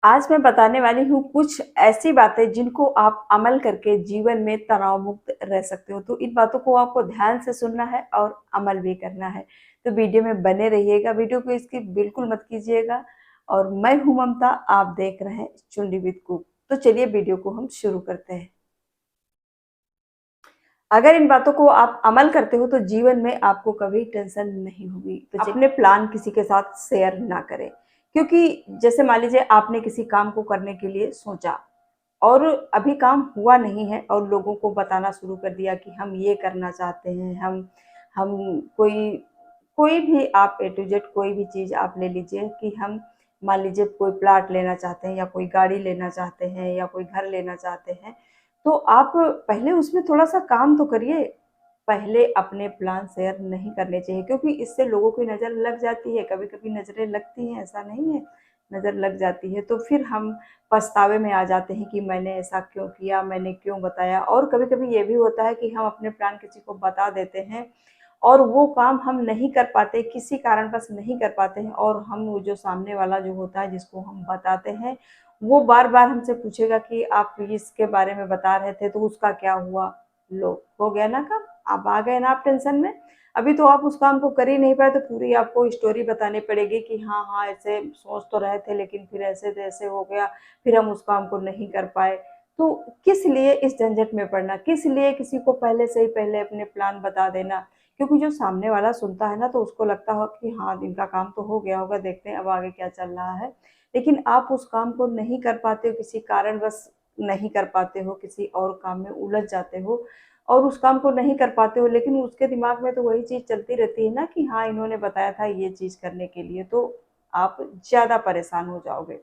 आज मैं बताने वाली हूँ कुछ ऐसी बातें जिनको आप अमल करके जीवन में तनाव मुक्त रह सकते हो। तो इन बातों को आपको ध्यान से सुनना है और अमल भी करना है। तो वीडियो में बने रहिएगा, वीडियो को स्किप बिल्कुल मत कीजिएगा। और मैं हूँ ममता, आप देख रहे हैं चुन्नी विद कुक। तो चलिए वीडियो को हम शुरू करते हैं। अगर इन बातों को आप अमल करते हो तो जीवन में आपको कभी टेंशन नहीं होगी। तो अपने प्लान किसी के साथ शेयर ना करें, क्योंकि जैसे मान लीजिए आपने किसी काम को करने के लिए सोचा और अभी काम हुआ नहीं है और लोगों को बताना शुरू कर दिया कि हम ये करना चाहते हैं। हम कोई कोई भी आप ए टू जेड कोई भी चीज़ आप ले लीजिए कि हम मान लीजिए कोई प्लाट लेना चाहते हैं या कोई गाड़ी लेना चाहते हैं या कोई घर लेना चाहते हैं। तो आप पहले उसमें थोड़ा-सा काम तो करिए। पहले अपने प्लान शेयर नहीं करने चाहिए, क्योंकि इससे लोगों की नज़र लग जाती है। कभी-कभी नज़रें लगती हैं, ऐसा नहीं है, नज़र लग जाती है। तो फिर हम पछतावे में आ जाते हैं कि मैंने ऐसा क्यों किया, मैंने क्यों बताया। और कभी-कभी ये भी होता है कि हम अपने प्लान किसी को बता देते हैं और वो काम हम नहीं कर पाते, किसी कारणवश नहीं कर पाते हैं, और हम वो जो सामने वाला जो होता है जिसको हम बताते हैं, वो बार-बार हमसे पूछेगा कि आप इसके बारे में बता रहे थे तो उसका क्या हुआ? लो, हो गया ना काम, अब आ गए ना आप टेंशन में। अभी तो आप उस काम को कर ही नहीं पाए तो पूरी आपको स्टोरी बतानी पड़ेगी कि हाँ, हाँ, ऐसे सोच तो रहे थे लेकिन फिर ऐसे-तैसे हो गया, फिर हम उस काम को नहीं कर पाए। तो किस लिए इस झंझट में पड़ना? किस लिए किसी को पहले से ही पहले अपने प्लान बता देना? क्योंकि जो सामने वाला सुनता है ना तो उसको लगता हो कि हाँ, इनका काम तो हो गया होगा, देखते हैं अब आगे क्या चल रहा है। लेकिन आप उस काम को नहीं कर पाते हो, किसी कारणवश नहीं कर पाते हो, किसी और काम में उलझ जाते हो और उस काम को नहीं कर पाते हो, लेकिन उसके दिमाग में तो वही चीज़ चलती रहती है ना कि हाँ, इन्होंने बताया था ये चीज़ करने के लिए, तो आप ज़्यादा परेशान हो जाओगे।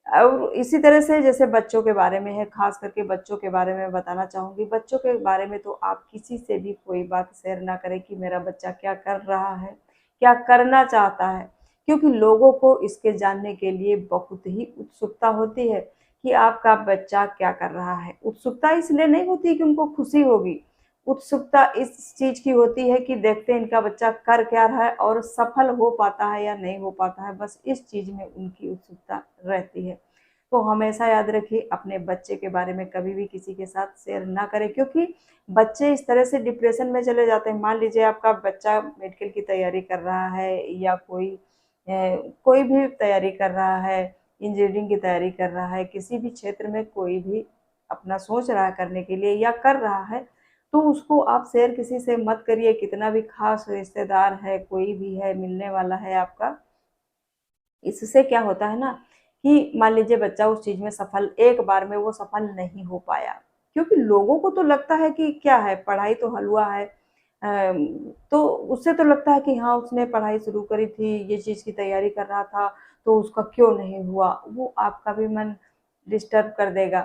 और इसी तरह से जैसे बच्चों के बारे में है, ख़ास करके बच्चों के बारे में बताना चाहूँगी। बच्चों के बारे में तो आप किसी से भी कोई बात शेयर ना करें कि मेरा बच्चा क्या कर रहा है, क्या करना चाहता है। क्योंकि लोगों को इसके जानने के लिए बहुत ही उत्सुकता होती है कि आपका बच्चा क्या कर रहा है। उत्सुकता इसलिए नहीं होती कि उनको खुशी होगी, उत्सुकता इस चीज़ की होती है कि देखते हैं इनका बच्चा कर क्या रहा है और सफल हो पाता है या नहीं हो पाता है, बस इस चीज़ में उनकी उत्सुकता रहती है। तो हमेशा याद रखिए, अपने बच्चे के बारे में कभी भी किसी के साथ शेयर ना करें, क्योंकि बच्चे इस तरह से डिप्रेशन में चले जाते हैं। मान लीजिए आपका बच्चा मेडिकल की तैयारी कर रहा है या कोई भी तैयारी कर रहा है, इंजीनियरिंग की तैयारी कर रहा है, किसी भी क्षेत्र में कोई भी अपना सोच रहा है करने के लिए या कर रहा है, तो उसको आप शेयर किसी से मत करिए। कितना भी खास रिश्तेदार है, कोई भी है, मिलने वाला है आपका, इससे क्या होता है ना कि मान लीजिए बच्चा उस चीज़ में सफल, एक बार में वो सफल नहीं हो पाया, क्योंकि लोगों को तो लगता है कि क्या है, पढ़ाई तो हलवा है। तो उससे तो लगता है कि हाँ, उसने पढ़ाई शुरू करी थी, ये चीज़ की तैयारी कर रहा था, तो उसका क्यों नहीं हुआ? वो आपका भी मन डिस्टर्ब कर देगा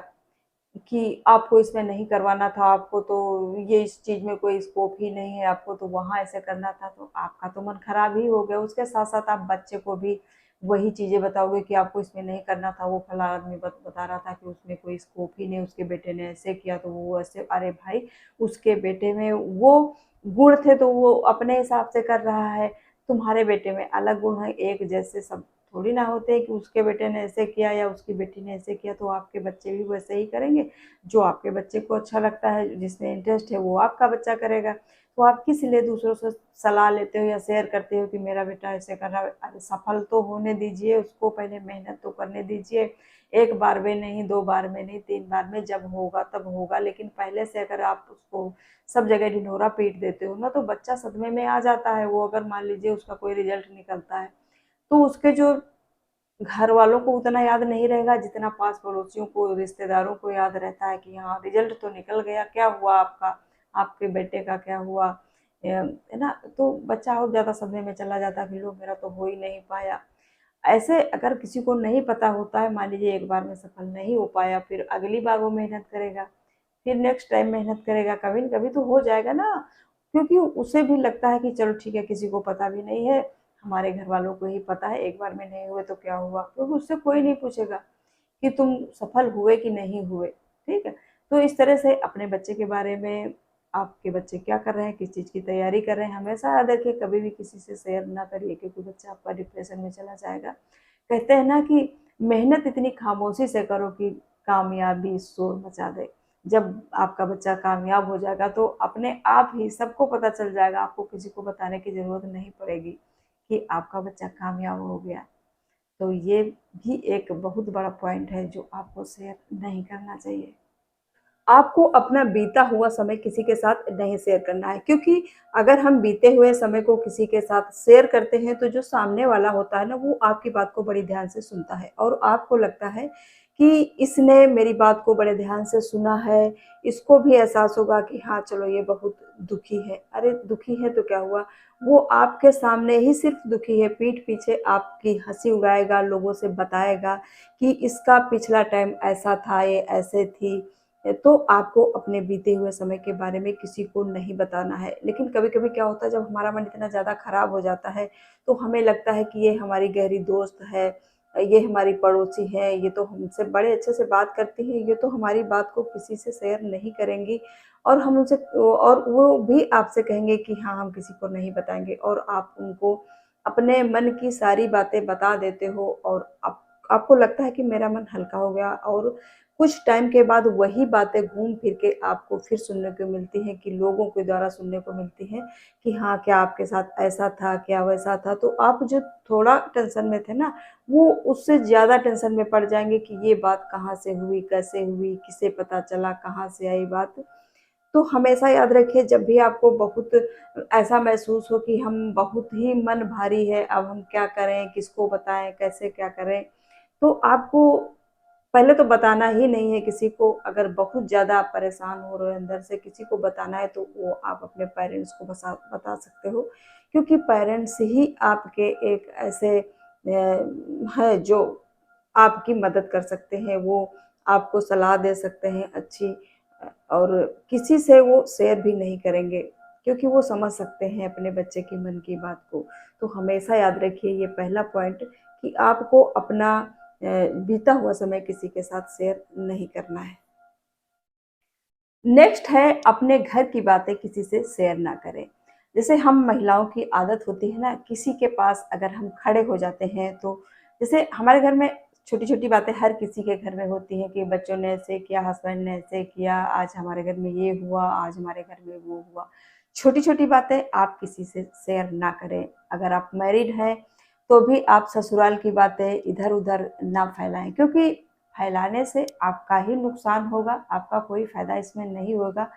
कि आपको इसमें नहीं करवाना था, आपको तो ये इस चीज़ में कोई स्कोप ही नहीं है, आपको तो वहाँ ऐसे करना था, तो आपका तो मन खराब ही हो गया। उसके साथ-साथ आप बच्चे को भी वही चीज़ें बताओगे कि आपको इसमें नहीं करना था, वो फलाँ आदमी बता रहा था कि उसमें कोई स्कोप ही नहीं, उसके बेटे ने ऐसे किया तो वो ऐसे। अरे भाई! उसके बेटे में वो गुण थे तो वो अपने हिसाब से कर रहा है, तुम्हारे बेटे में अलग गुण है, एक जैसे सब थोड़ी ना होते हैं कि उसके बेटे ने ऐसे किया या उसकी बेटी ने ऐसे किया तो आपके बच्चे भी वैसे ही करेंगे। जो आपके बच्चे को अच्छा लगता है, जिसमें इंटरेस्ट है, वो आपका बच्चा करेगा। तो आप किस लिए दूसरों से सलाह लेते हो या शेयर करते हो कि मेरा बेटा ऐसे कर रहा है? अरे सफल तो होने दीजिए उसको, पहले मेहनत तो करने दीजिए। 1 बार में नहीं, 2 बार में नहीं, 3 बार में, जब होगा तब होगा। लेकिन पहले से अगर आप उसको सब जगह ढिंढोरा पीट देते हो ना, तो बच्चा सदमे में आ जाता है। वो अगर मान लीजिए उसका कोई रिज़ल्ट निकलता है, तो उसके जो घर वालों को उतना याद नहीं रहेगा जितना पास पड़ोसियों को, रिश्तेदारों को याद रहता है कि हाँ, रिजल्ट तो निकल गया, क्या हुआ आपका, आपके बेटे का क्या हुआ, है ना? तो बच्चा और ज़्यादा सदमे में चला जाता है कि लो, मेरा तो हो ही नहीं पाया। ऐसे अगर किसी को नहीं पता होता है, मान लीजिए एक बार में सफल नहीं हो पाया, फिर अगली बार वो मेहनत करेगा, फिर नेक्स्ट टाइम मेहनत करेगा, कभी न कभी तो हो जाएगा ना। क्योंकि उसे भी लगता है कि चलो ठीक है, किसी को पता भी नहीं है, हमारे घर वालों को ही पता है, एक बार में नहीं हुए तो क्या हुआ? क्योंकि उससे कोई नहीं पूछेगा कि तुम सफल हुए कि नहीं हुए, ठीक है? तो इस तरह से अपने बच्चे के बारे में, आपके बच्चे क्या कर रहे हैं, किस चीज़ की तैयारी कर रहे हैं, हमेशा याद रखिए, कभी भी किसी से शेयर ना करिए, क्योंकि बच्चा आपका डिप्रेशन में चला जाएगा। कहते हैं ना कि मेहनत इतनी खामोशी से करो कि कामयाबी शोर मचा दे। जब आपका बच्चा कामयाब हो जाएगा तो अपने आप ही सबको पता चल जाएगा, आपको किसी को बताने की ज़रूरत नहीं पड़ेगी कि आपका बच्चा कामयाब हो गया। तो ये भी एक बहुत बड़ा पॉइंट है जो आपको शेयर नहीं करना चाहिए। आपको अपना बीता हुआ समय किसी के साथ नहीं शेयर करना है, क्योंकि अगर हम बीते हुए समय को किसी के साथ शेयर करते हैं तो जो सामने वाला होता है ना, वो आपकी बात को बड़ी ध्यान से सुनता है और आपको लगता है कि इसने मेरी बात को बड़े ध्यान से सुना है, इसको भी एहसास होगा कि हाँ चलो ये बहुत दुखी है। अरे दुखी है तो क्या हुआ, वो आपके सामने ही सिर्फ दुखी है, पीठ पीछे आपकी हंसी उड़ाएगा, लोगों से बताएगा कि इसका पिछला टाइम ऐसा था, ये ऐसे थी। तो आपको अपने बीते हुए समय के बारे में किसी को नहीं बताना है। लेकिन कभी-कभी क्या होता है, जब हमारा मन इतना ज़्यादा खराब हो जाता है, तो हमें लगता है कि ये हमारी गहरी दोस्त है, ये हमारी पड़ोसी है, ये तो हमसे बड़े अच्छे से बात करती है, ये तो हमारी बात को किसी से शेयर नहीं करेंगी और हम उनसे और वो भी आपसे कहेंगे कि हाँ, हम किसी को नहीं बताएँगे और आप उनको अपने मन की सारी बातें बता देते हो और आपको लगता है कि मेरा मन हल्का हो गया और कुछ टाइम के बाद वही बातें घूम फिर के आपको फिर सुनने को मिलती हैं, कि लोगों के द्वारा सुनने को मिलती हैं कि हाँ, क्या आपके साथ ऐसा था, क्या वैसा था। तो आप जो थोड़ा टेंशन में थे ना, वो उससे ज़्यादा टेंशन में पड़ जाएँगे कि ये बात कहाँ से हुई, कैसे हुई, किसे पता चला, कहाँ से आई बात। तो हमेशा याद रखिए, जब भी आपको बहुत ऐसा महसूस हो कि हम बहुत ही मन भारी है, अब हम क्या करें, किसको बताएँ, कैसे क्या करें, तो आपको पहले तो बताना ही नहीं है किसी को। अगर बहुत ज़्यादा आप परेशान हो रहे हो अंदर से, किसी को बताना है तो वो आप अपने पेरेंट्स को बता सकते हो, क्योंकि पेरेंट्स ही आपके एक ऐसे हैं जो आपकी मदद कर सकते हैं, वो आपको सलाह दे सकते हैं अच्छी, और किसी से वो शेयर भी नहीं करेंगे, क्योंकि वो समझ सकते हैं अपने बच्चे की मन की बात को। तो हमेशा याद रखिए ये पहला पॉइंट, कि आपको अपना बीता हुआ समय किसी के साथ शेयर नहीं करना है। नेक्स्ट है, अपने घर की बातें किसी से शेयर ना करें। जैसे हम महिलाओं की आदत होती है ना, किसी के पास अगर हम खड़े हो जाते हैं तो जैसे हमारे घर में छोटी-छोटी बातें हर किसी के घर में होती हैं कि बच्चों ने ऐसे किया, हस्बैंड ने ऐसे किया, आज हमारे घर में ये हुआ, आज हमारे घर में वो हुआ। छोटी-छोटी बातें आप किसी से शेयर ना करें। अगर आप मैरिड हैं, तो भी आप ससुराल की बातें इधर-उधर ना फैलाएँ, क्योंकि फैलाने से आपका ही नुकसान होगा, आपका कोई फ़ायदा इसमें नहीं होगा।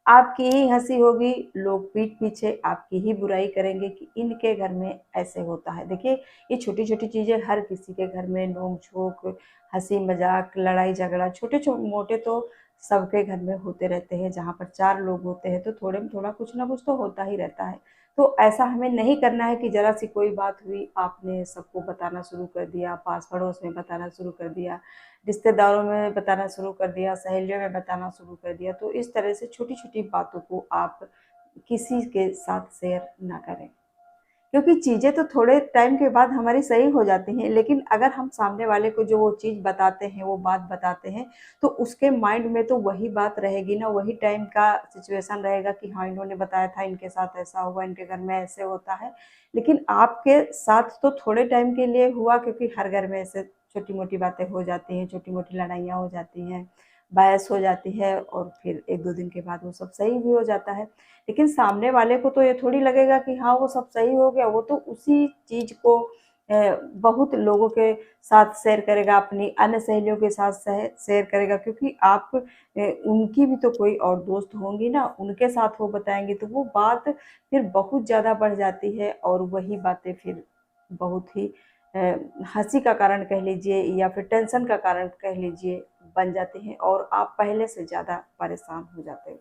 आपकी ही हँसी होगी, लोग पीठ पीछे आपकी ही बुराई करेंगे कि इनके घर में ऐसे होता है। देखिए, ये छोटी-छोटी चीज़ें हर किसी के घर में नोक-झोंक, हँसी-मज़ाक, लड़ाई-झगड़ा, छोटे-मोटे तो सबके घर में होते रहते हैं। जहाँ पर 4 लोग होते हैं, तो थोड़े में थोड़ा कुछ ना कुछ तो होता ही रहता है। तो ऐसा हमें नहीं करना है कि ज़रा-सी कोई बात हुई, आपने सबको बताना शुरू कर दिया, पास-पड़ोस में बताना शुरू कर दिया, रिश्तेदारों में बताना शुरू कर दिया, सहेलियों में बताना शुरू कर दिया। तो इस तरह से छोटी-छोटी बातों को आप किसी के साथ शेयर ना करें। क्योंकि चीज़ें तो थोड़े टाइम के बाद हमारी सही हो जाती हैं, लेकिन अगर हम सामने वाले को जो वो चीज़ बताते हैं, वो बात बताते हैं, तो उसके माइंड में तो वही बात रहेगी ना, वही टाइम का सिचुएशन रहेगा कि हाँ, इन्होंने बताया था, इनके साथ ऐसा हुआ, इनके घर में ऐसे होता है। लेकिन आपके साथ तो थोड़े टाइम के लिए हुआ, क्योंकि हर घर में ऐसे छोटी-मोटी बातें हो जाती हैं, छोटी-मोटी लड़ाइयाँ हो जाती हैं, बहस हो जाती है और फिर 1-2 दिन के बाद वो सब सही भी हो जाता है। लेकिन सामने वाले को तो ये थोड़ी लगेगा कि हाँ, वो सब सही हो गया, वो तो उसी चीज़ को बहुत लोगों के साथ शेयर करेगा, अपनी अन्य सहेलियों के साथ शेयर करेगा, क्योंकि आप उनकी भी तो कोई और दोस्त होंगी ना, उनके साथ वो बताएँगे तो वो बात फिर बहुत ज़्यादा बढ़ जाती है और वही बातें फिर बहुत ही अ, हँसी का कारण कह लीजिए या फिर टेंशन का कारण कह लीजिए, बन जाती हैं और आप पहले से ज़्यादा परेशान हो जाते हो।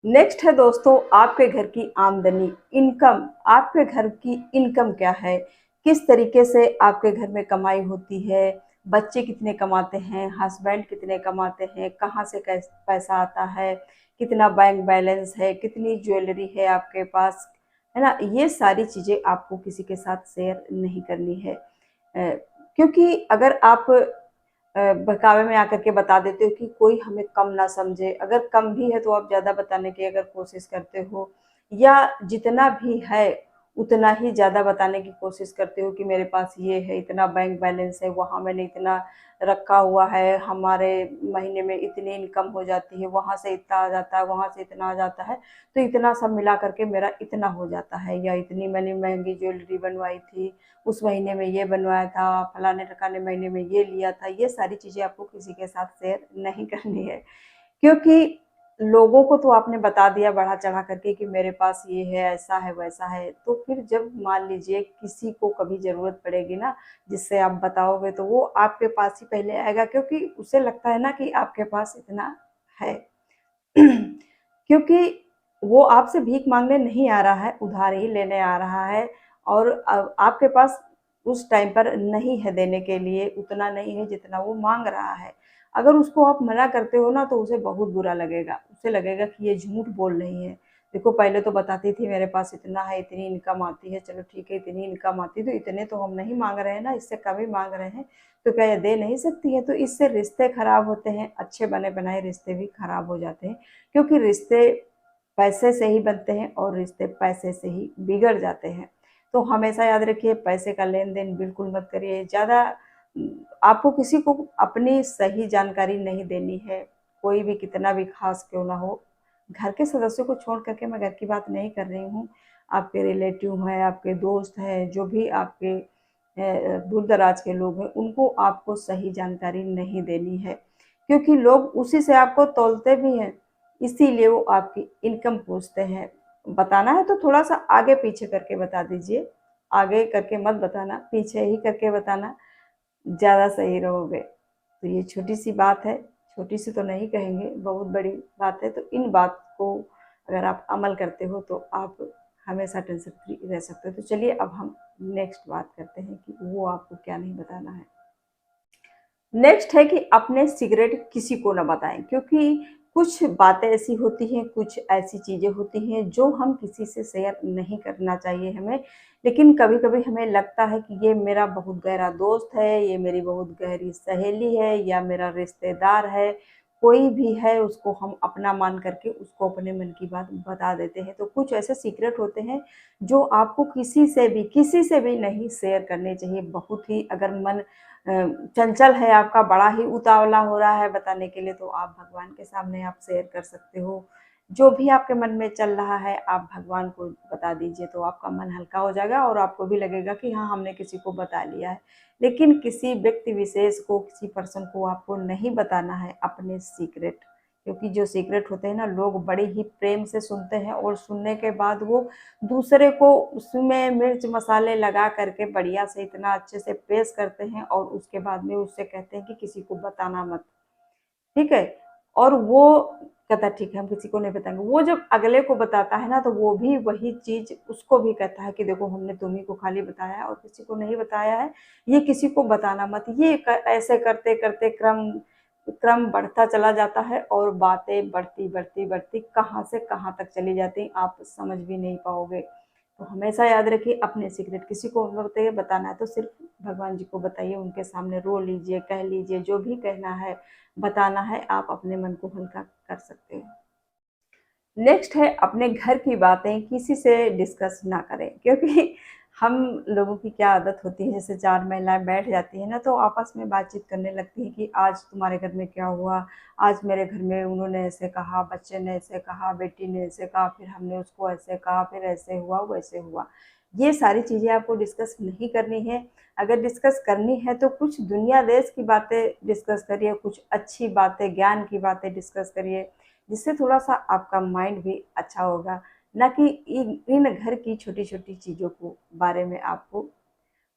नेक्स्ट है दोस्तों, आपके घर की आमदनी, इनकम। आपके घर की इनकम क्या है? किस तरीके से आपके घर में कमाई होती है? बच्चे कितने कमाते हैं? हस्बैंड कितने कमाते हैं? कहाँ से कैस पैसा आता है? कितना बैंक बैलेंस है? कितनी ज्वेलरी है आपके पास? है ना? ये सारी चीज़ें आपको किसी के साथ शेयर नहीं करनी है। क्योंकि अगर आप बहकावे में आकर के बता देते हो कि कोई हमें कम ना समझे। अगर कम भी है तो आप ज़्यादा बताने की अगर कोशिश करते हो, या जितना भी है उतना ही ज़्यादा बताने की कोशिश करते हो कि मेरे पास ये है, इतना बैंक बैलेंस है, वहाँ मैंने इतना रखा हुआ है, हमारे महीने में इतनी इनकम हो जाती है, वहाँ से इतना आ जाता है, वहाँ से इतना आ जाता है, तो इतना सब मिला करके मेरा इतना हो जाता है, या इतनी मैंने महंगी ज्वेलरी बनवाई थी, उस महीने में ये बनवाया था, फलाने ठिकाने महीने में ये लिया था। ये सारी चीज़ें आपको किसी के साथ शेयर नहीं करनी है, क्योंकि लोगों को तो आपने बता दिया बढ़ा चढ़ा करके कि मेरे पास ये है, ऐसा है, वैसा है, तो फिर जब मान लीजिए किसी को कभी ज़रूरत पड़ेगी ना, जिससे आप बताओगे, तो वो आपके पास ही पहले आएगा, क्योंकि उसे लगता है ना कि आपके पास इतना है। क्योंकि वो आपसे भीख माँगने नहीं आ रहा है, उधार ही लेने आ रहा है, और आपके पास उस टाइम पर नहीं है देने के लिए, उतना नहीं है जितना वो माँग रहा है। अगर उसको आप मना करते हो ना, तो उसे बहुत बुरा लगेगा, उसे लगेगा कि ये झूठ बोल रही है। देखो पहले तो बताती थी मेरे पास इतना है, इतनी इनकम आती है, चलो ठीक है इतनी इनकम आती है, तो इतने तो हम नहीं माँग रहे हैं ना, इससे कम ही माँग रहे हैं, तो क्या ये दे नहीं सकती है? तो इससे रिश्ते खराब होते हैं, अच्छे बने-बनाए रिश्ते भी खराब हो जाते हैं, क्योंकि रिश्ते पैसे से ही बनते हैं और रिश्ते पैसे से ही बिगड़ जाते हैं। तो हमेशा याद रखिए, पैसे का लेन-देन बिल्कुल मत करिए। ज़्यादा आपको किसी को अपनी सही जानकारी नहीं देनी है, कोई भी कितना भी ख़ास क्यों ना हो। घर के सदस्यों को छोड़ कर के मैं घर की बात नहीं कर रही हूँ, आपके रिलेटिव हैं, आपके दोस्त हैं, जो भी आपके दूर-दराज के लोग हैं, उनको आपको सही जानकारी नहीं देनी है, क्योंकि लोग उसी से आपको तौलते भी हैं, इसीलिए वो आपकी इनकम पूछते हैं। बताना है तो थोड़ा-सा आगे-पीछे करके बता दीजिए, आगे करके मत बताना, पीछे ही करके बताना, ज़्यादा सही रहोगे। तो ये छोटी-सी बात है, छोटी-सी तो नहीं कहेंगे, बहुत बड़ी बात है, तो इन बात को अगर आप अमल करते हो तो आप हमेशा टेंशन फ्री रह सकते हो। तो चलिए अब हम नेक्स्ट बात करते हैं कि वो आपको क्या नहीं बताना है। नेक्स्ट है कि अपने सीक्रेट किसी को ना बताएं, क्योंकि कुछ बातें ऐसी होती हैं, कुछ ऐसी चीज़ें होती हैं जो हम किसी से शेयर नहीं करना चाहिए हमें, लेकिन कभी-कभी हमें लगता है कि ये मेरा बहुत गहरा दोस्त है, ये मेरी बहुत गहरी सहेली है, या मेरा रिश्तेदार है, कोई भी है, उसको हम अपना मान करके उसको अपने मन की बात बता देते हैं। तो कुछ ऐसे सीक्रेट होते हैं जो आपको किसी से भी नहीं शेयर करने चाहिए। बहुत ही अगर मन अ, चंचल है आपका, बड़ा ही उतावला हो रहा है बताने के लिए, तो आप भगवान के सामने आप शेयर कर सकते हो। जो भी आपके मन में चल रहा है, आप भगवान को बता दीजिए, तो आपका मन हल्का हो जाएगा और आपको भी लगेगा कि हाँ, हमने किसी को बता लिया है। लेकिन किसी व्यक्ति विशेष को, किसी पर्सन को आपको नहीं बताना है अपने सीक्रेट, क्योंकि जो सीक्रेट होते हैं ना, लोग बड़े ही प्रेम से सुनते हैं, और सुनने के बाद वो दूसरे को उसमें मिर्च मसाले लगा करके बढ़िया से इतना अच्छे से पेश करते हैं, और उसके बाद में उससे कहते हैं कि किसी को बताना मत, ठीक है? और वो कहता है ठीक है हम किसी को नहीं बताएँगे। वो जब अगले को बताता है ना, तो वो भी वही चीज़ उसको भी कहता है कि देखो हमने तुम्हीं को खाली बताया है और किसी को नहीं बताया है, ये किसी को बताना मत। ये ऐसे करते-करते क्रम क्रम बढ़ता चला जाता है, और बातें बढ़ती कहाँ से कहाँ तक चली जाती हैं, आप समझ भी नहीं पाओगे। तो हमेशा याद रखिए, अपने सीक्रेट किसी को मत बताइए, बताना है तो सिर्फ़ भगवान जी को बताइए, उनके सामने रो लीजिए, कह लीजिए, जो भी कहना है, बताना है, आप अपने मन को हल्का कर सकते हो। नेक्स्ट है, अपने घर की बातें किसी से डिस्कस ना करें, क्योंकि हम लोगों की क्या आदत होती है, जैसे 4 महिलाएँ बैठ जाती हैं ना, तो आपस में बातचीत करने लगती हैं कि आज तुम्हारे घर में क्या हुआ, आज मेरे घर में उन्होंने ऐसे कहा, बच्चे ने ऐसे कहा, बेटी ने ऐसे कहा, फिर हमने उसको ऐसे कहा, फिर ऐसे हुआ, वैसे हुआ। ये सारी चीज़ें आपको डिस्कस नहीं करनी है। अगर डिस्कस करनी है तो कुछ दुनिया देश की बातें डिस्कस करिए, कुछ अच्छी बातें, ज्ञान की बातें डिस्कस करिए, जिससे थोड़ा-सा आपका माइंड भी अच्छा होगा, ना कि इन इन घर की छोटी-छोटी चीज़ों को बारे में आपको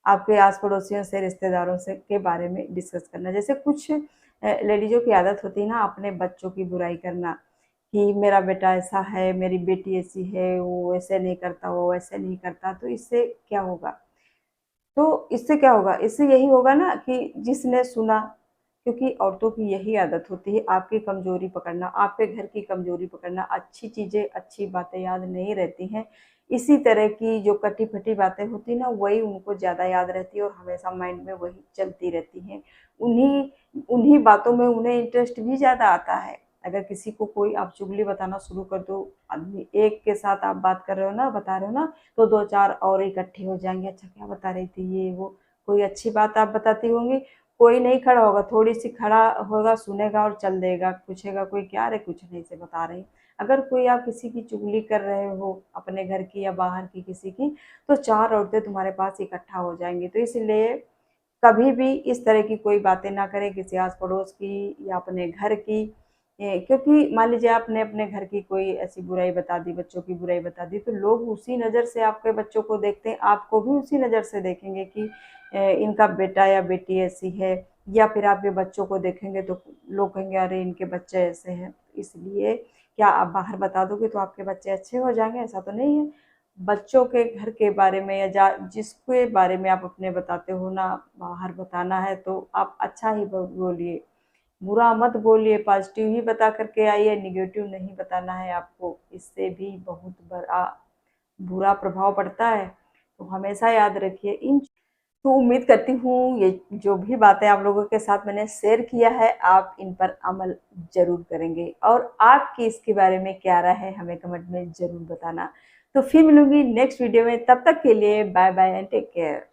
आपके आस-पड़ोसियों से, रिश्तेदारों से के बारे में डिस्कस करना। जैसे कुछ लेडीज़ों की आदत होती है ना, अपने बच्चों की बुराई करना, कि मेरा बेटा ऐसा है, मेरी बेटी ऐसी है, वो ऐसे नहीं करता, वो वैसे नहीं करता, तो इससे क्या होगा? तो इससे क्या होगा? इससे यही होगा ना कि जिसने सुना, क्योंकि औरतों की यही आदत होती है, आपकी कमज़ोरी पकड़ना, आपके घर की कमज़ोरी पकड़ना, अच्छी चीज़ें, अच्छी बातें याद नहीं रहती हैं। इसी तरह की जो कटी-फटी बातें होती हैं ना, वही उनको ज़्यादा याद रहती है, और हमेशा माइंड में वही चलती रहती हैं। उन्हीं उन्हीं बातों में उन्हें इंटरेस्ट भी ज़्यादा आता है, अगर किसी को कोई आप चुगली बताना शुरू कर दो, आदमी एक के साथ आप बात कर रहे हो ना, बता रहे हो ना, तो 2-4 और इकट्ठे हो जाएंगे, अच्छा क्या बता रही थी ये वो, कोई अच्छी बात आप बताती होंगी, कोई नहीं खड़ा होगा, थोड़ी सी खड़ा होगा, सुनेगा और चल देगा, पूछेगा कोई क्या रे, कुछ नहीं से बता रही। अगर कोई आप किसी की चुगली कर रहे हो अपने घर की या बाहर की किसी की, तो 4 औरतें तुम्हारे पास इकट्ठा हो जाएंगी। तो इसलिए कभी भी इस तरह की कोई बातें ना करें किसी आस पड़ोस की या अपने घर की। क्योंकि मान लीजिए आपने अपने घर की कोई ऐसी बुराई बता दी, बच्चों की बुराई बता दी, तो लोग उसी नज़र से आपके बच्चों को देखते हैं, आपको भी उसी नज़र से देखेंगे कि इनका बेटा या बेटी ऐसी है। या फिर आपके बच्चों को देखेंगे तो लोग कहेंगे अरे इनके बच्चे ऐसे हैं। इसलिए क्या आप बाहर बता दोगे तो आपके बच्चे अच्छे हो जाएंगे? ऐसा तो नहीं है। बच्चों के घर के बारे में या जिसके बारे में आप अपने बताते हो ना, बाहर बताना है तो आप अच्छा ही बोलिए, बुरा मत बोलिए, पॉजिटिव ही बता करके आइए, निगेटिव नहीं बताना है आपको। इससे भी बहुत बड़ा बुरा प्रभाव पड़ता है। तो हमेशा याद रखिए इन। तो उम्मीद करती हूँ ये जो भी बातें आप लोगों के साथ मैंने शेयर किया है, आप इन पर अमल ज़रूर करेंगे, और आपकी इसके बारे में क्या राय है हमें कमेंट में ज़रूर बताना। तो फिर मिलूंगी नेक्स्ट वीडियो में, तब तक के लिए bye bye and take care.